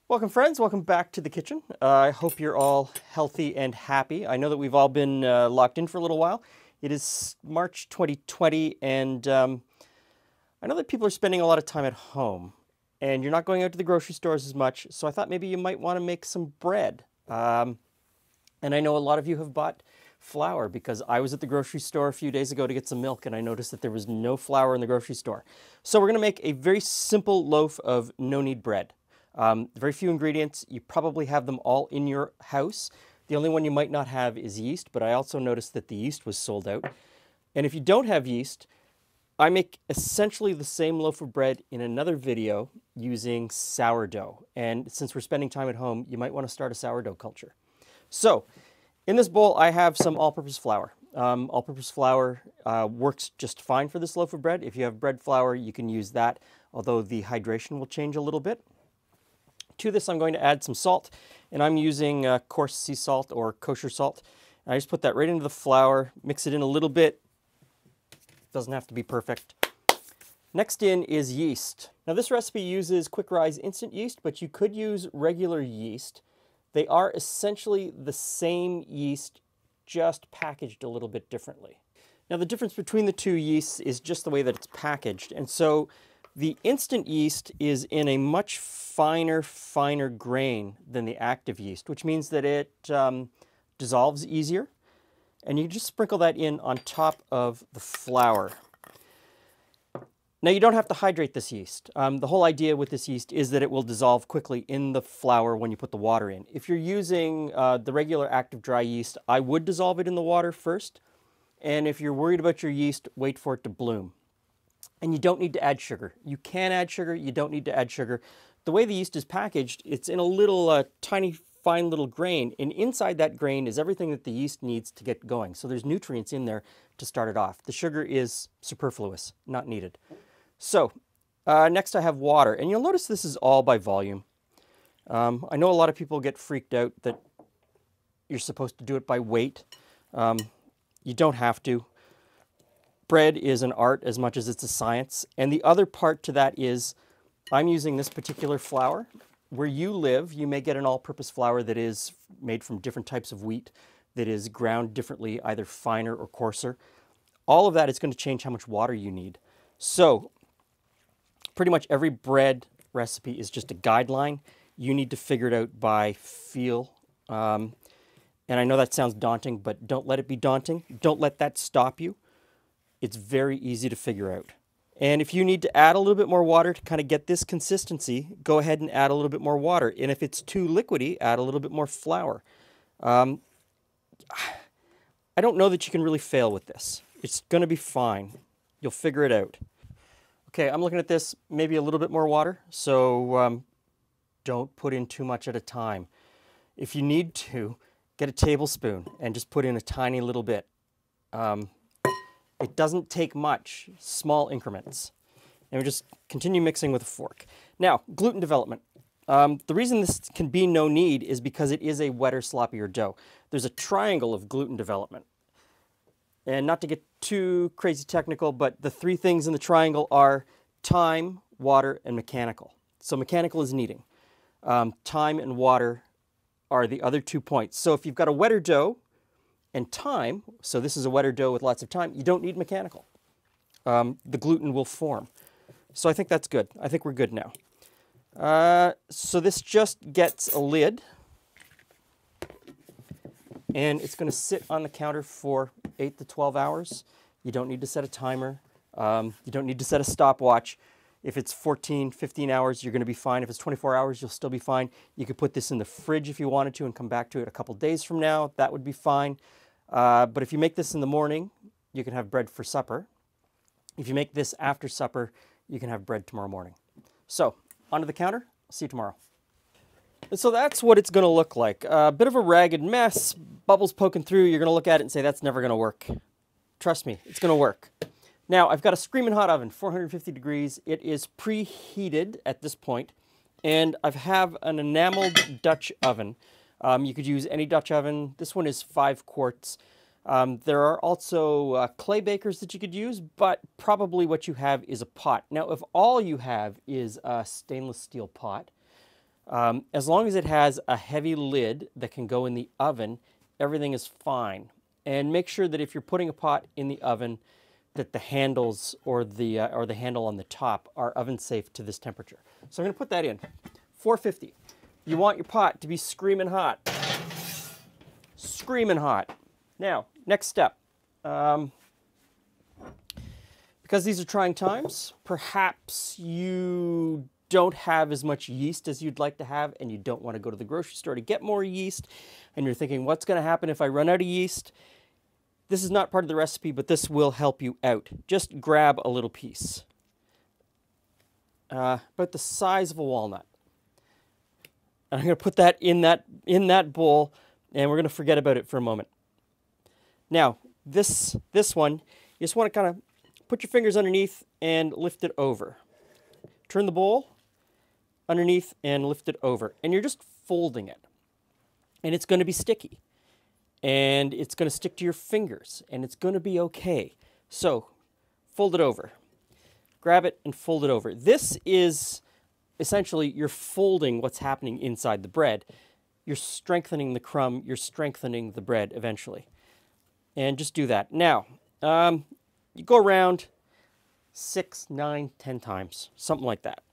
Welcome friends, welcome back to the kitchen. I hope you're all healthy and happy. I know that we've all been locked in for a little while. It is March 2020 and I know that people are spending a lot of time at home and you're not going out to the grocery stores as much, so I thought maybe you might want to make some bread. And I know a lot of you have bought flour because I was at the grocery store a few days ago to get some milk and I noticed that there was no flour in the grocery store. So we're going to make a very simple loaf of no-knead bread. Very few ingredients. You probably have them all in your house. The only one you might not have is yeast, but I also noticed that the yeast was sold out. And if you don't have yeast, I make essentially the same loaf of bread in another video using sourdough. And since we're spending time at home, you might want to start a sourdough culture. So in this bowl, I have some all-purpose flour. All-purpose flour works just fine for this loaf of bread. If you have bread flour, you can use that, although the hydration will change a little bit. To this, I'm going to add some salt, and I'm using coarse sea salt or kosher salt. And I just put that right into the flour, mix it in a little bit. Doesn't have to be perfect. Next in is yeast. Now this recipe uses Quick Rise instant yeast, but you could use regular yeast. They are essentially the same yeast, just packaged a little bit differently. Now the difference between the two yeasts is just the way that it's packaged. And so the instant yeast is in a much finer grain than the active yeast, which means that it dissolves easier. And you can just sprinkle that in on top of the flour. Now you don't have to hydrate this yeast. The whole idea with this yeast is that it will dissolve quickly in the flour when you put the water in. If you're using the regular active dry yeast, I would dissolve it in the water first. And if you're worried about your yeast, wait for it to bloom. And you don't need to add sugar. You can add sugar, you don't need to add sugar. The way the yeast is packaged, it's in a little tiny fine little grain, and inside that grain is everything that the yeast needs to get going. So there's nutrients in there to start it off. The sugar is superfluous, not needed. So next I have water, and you'll notice this is all by volume. I know a lot of people get freaked out that you're supposed to do it by weight. You don't have to. Bread is an art as much as it's a science. And the other part to that is I'm using this particular flour. Where you live, you may get an all-purpose flour that is made from different types of wheat, that is ground differently, either finer or coarser. All of that is going to change how much water you need. So pretty much every bread recipe is just a guideline. You need to figure it out by feel. And I know that sounds daunting, but don't let it be daunting. Don't let that stop you. It's very easy to figure out. And if you need to add a little bit more water to kind of get this consistency, go ahead and add a little bit more water. And if it's too liquidy, add a little bit more flour. I don't know that you can really fail with this. It's going to be fine. You'll figure it out. Okay, I'm looking at this, maybe a little bit more water. So don't put in too much at a time. If you need to, get a tablespoon and just put in a tiny little bit. It doesn't take much, small increments. And we just continue mixing with a fork. Now, gluten development. The reason this can be no knead is because it is a wetter, sloppier dough. There's a triangle of gluten development. And not to get too crazy technical, but the three things in the triangle are time, water, and mechanical. So mechanical is kneading. Time and water are the other 2 points. So if you've got a wetter dough, and time, so this is a wetter dough with lots of time, you don't need mechanical. The gluten will form. So I think that's good. I think we're good now. So this just gets a lid, and it's going to sit on the counter for 8 to 12 hours. You don't need to set a timer. You don't need to set a stopwatch. If it's 14, 15 hours, you're going to be fine. If it's 24 hours, you'll still be fine. You could put this in the fridge if you wanted to and come back to it a couple days from now. That would be fine. But if you make this in the morning, you can have bread for supper. If you make this after supper, you can have bread tomorrow morning. So, onto the counter. I'll see you tomorrow. And so that's what it's going to look like. A bit of a ragged mess, bubbles poking through. You're going to look at it and say, that's never going to work. Trust me, it's going to work. Now, I've got a screaming hot oven, 450 degrees. It is preheated at this point, and I have an enameled Dutch oven. You could use any Dutch oven. This one is 5 quarts. There are also clay bakers that you could use, but probably what you have is a pot. Now, if all you have is a stainless steel pot, As long as it has a heavy lid that can go in the oven, everything is fine. And make sure that if you're putting a pot in the oven, that the handles or the handle on the top are oven safe to this temperature. So I'm going to put that in. 450. You want your pot to be screaming hot. Screaming hot. Now, next step. Because these are trying times, perhaps you don't have as much yeast as you'd like to have, and you don't want to go to the grocery store to get more yeast, and you're thinking, what's going to happen if I run out of yeast? This is not part of the recipe, but this will help you out. Just grab a little piece. About the size of a walnut. And I'm going to put that in that bowl, and we're going to forget about it for a moment. Now, this one, you just want to kind of put your fingers underneath and lift it over. Turn the bowl underneath and lift it over. And you're just folding it. And it's going to be sticky. And it's going to stick to your fingers. And it's going to be okay. So, fold it over. Grab it and fold it over. This is essentially you're folding what's happening inside the bread. You're strengthening the crumb. You're strengthening the bread eventually. And just do that. Now, you go around 6, 9, 10 times, something like that.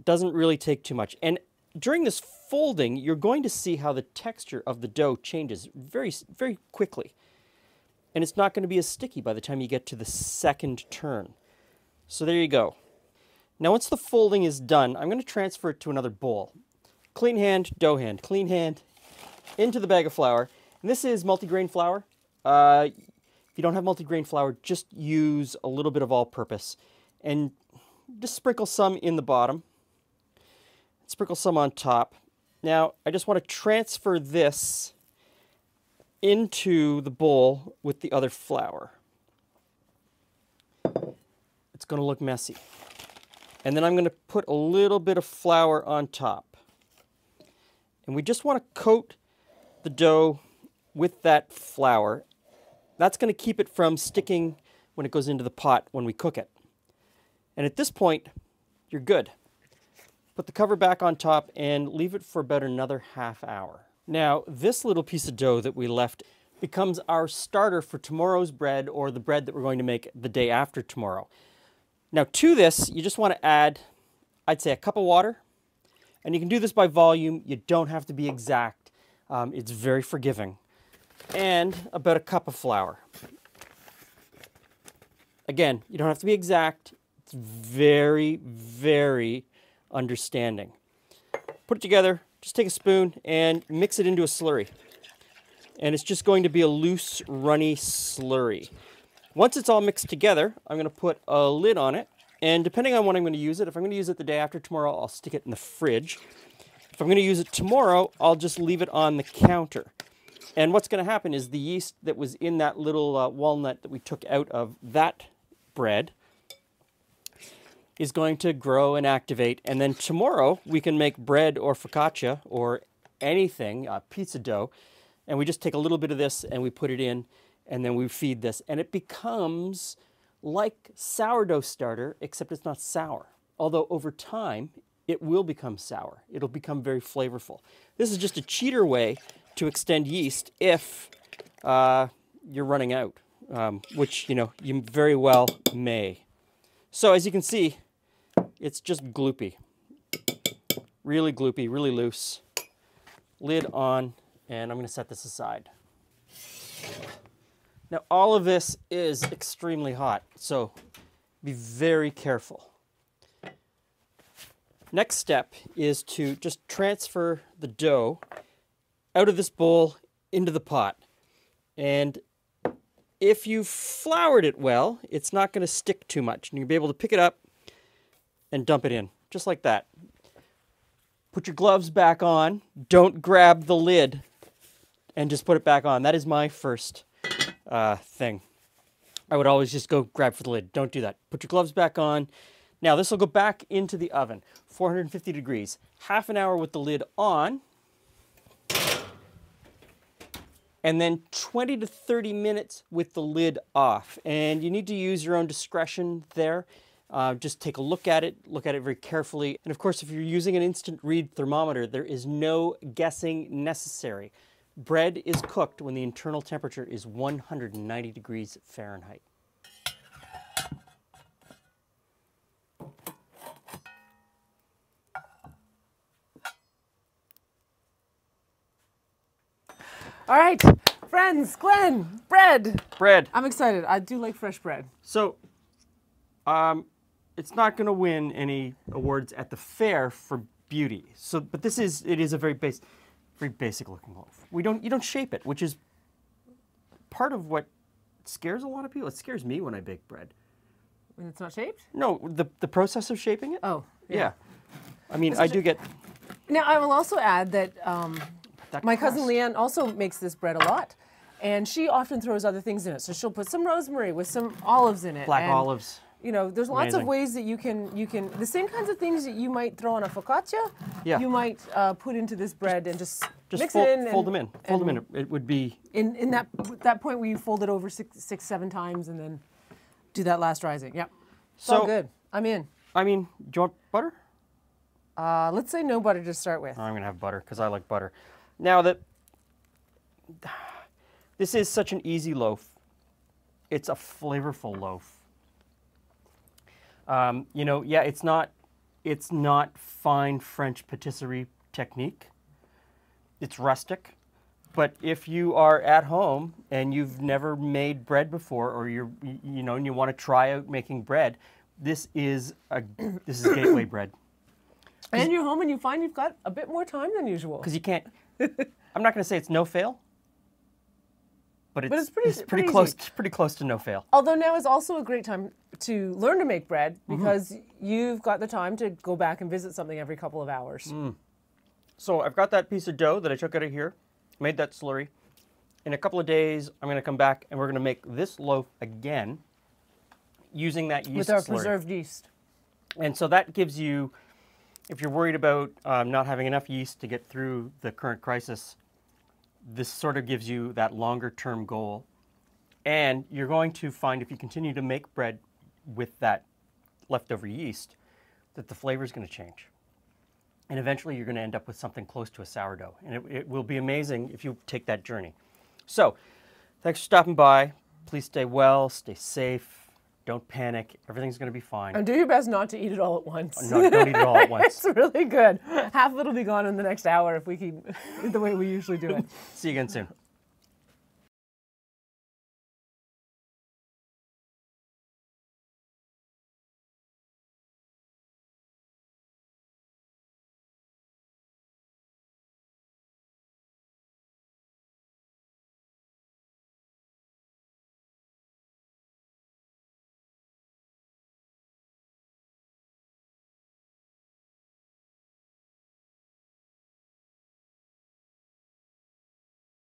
Doesn't really take too much. And during this folding, you're going to see how the texture of the dough changes very, very quickly. And it's not going to be as sticky by the time you get to the second turn. So there you go. Now once the folding is done, I'm going to transfer it to another bowl. Clean hand, dough hand, clean hand, into the bag of flour. And this is multigrain flour. If you don't have multigrain flour, just use a little bit of all-purpose. And just sprinkle some in the bottom. Sprinkle some on top. Now, I just want to transfer this into the bowl with the other flour. It's going to look messy. And then I'm going to put a little bit of flour on top. And we just want to coat the dough with that flour. That's going to keep it from sticking when it goes into the pot when we cook it. And at this point, you're good. Put the cover back on top and leave it for about another half hour. Now, this little piece of dough that we left becomes our starter for tomorrow's bread, or the bread that we're going to make the day after tomorrow. Now, to this, you just want to add, I'd say, a cup of water. And you can do this by volume. You don't have to be exact. It's very forgiving. And about a cup of flour. Again, you don't have to be exact. It's very, very understanding. Put it together, just take a spoon and mix it into a slurry. And it's just going to be a loose, runny slurry. Once it's all mixed together, I'm going to put a lid on it. And depending on when I'm going to use it, if I'm going to use it the day after tomorrow, I'll stick it in the fridge. If I'm going to use it tomorrow, I'll just leave it on the counter. And what's going to happen is the yeast that was in that little walnut that we took out of that bread is going to grow and activate. And then tomorrow we can make bread or focaccia or anything, pizza dough. And we just take a little bit of this and we put it in and then we feed this. And it becomes like sourdough starter, except it's not sour. Although over time, it will become sour. It'll become very flavorful. This is just a cheater way to extend yeast if you're running out, which, you know, you very well may. So as you can see, it's just gloopy. Really gloopy, really loose. Lid on, and I'm going to set this aside. Now all of this is extremely hot, so be very careful. Next step is to just transfer the dough out of this bowl into the pot. And if you've floured it well, it's not going to stick too much. And you'll be able to pick it up and dump it in, just like that. Put your gloves back on. Don't grab the lid and just put it back on. That is my first thing. I would always just go grab for the lid. Don't do that. Put your gloves back on. Now this will go back into the oven, 450 degrees. Half an hour with the lid on. And then 20 to 30 minutes with the lid off. And you need to use your own discretion there. Just take a look at it very carefully. And of course, if you're using an instant read thermometer, there is no guessing necessary. Bread is cooked when the internal temperature is 190 degrees Fahrenheit. All right, friends, Glenn, bread. Bread. I'm excited. I do like fresh bread. So, it's not going to win any awards at the fair for beauty. So, but it is a very basic looking loaf. You don't shape it, which is part of what scares a lot of people. It scares me when I bake bread. When it's not shaped? No, the process of shaping it. Oh, yeah. I mean, I do get. Now, I will also add that my cousin crust. Leanne also makes this bread a lot, and she often throws other things in it. So she'll put some rosemary with some olives in it. Black and, olives. You know, there's lots Amazing. of ways that you can the same kinds of things that you might throw on a focaccia. Yeah. You might put into this bread and just mix fold, it in. fold them in. Fold them in. It would be. In that point where you fold it over six, 7 times and then do that last rising. Yep. It's all good. I'm in. I mean, do you want butter? Let's say no butter to start with. I'm going to have butter because I like butter. Now that this is such an easy loaf, it's a flavorful loaf. You know, yeah, it's not fine French patisserie technique. It's rustic. But if you are at home and you've never made bread before, or you know, and you want to try out making bread, this is gateway bread. And you're home and you find you've got a bit more time than usual. Because you can't. I'm not going to say it's no fail, but it's pretty easy. close to no fail. Although now is also a great time to learn to make bread because you've got the time to go back and visit something every couple of hours. So I've got that piece of dough that I took out of here, made that slurry. In a couple of days, I'm going to come back and we're going to make this loaf again using that yeast With our slurry. preserved yeast. And so that gives you, if you're worried about not having enough yeast to get through the current crisis, this sort of gives you that longer term goal. And you're going to find if you continue to make bread with that leftover yeast, that the flavor is going to change. And eventually you're going to end up with something close to a sourdough. And it will be amazing if you take that journey. So, thanks for stopping by. Please stay well, stay safe. Don't panic. Everything's going to be fine. And do your best not to eat it all at once. No, don't eat it all at once. It's really good. Half of it will be gone in the next hour if we keep the way we usually do it. See you again soon.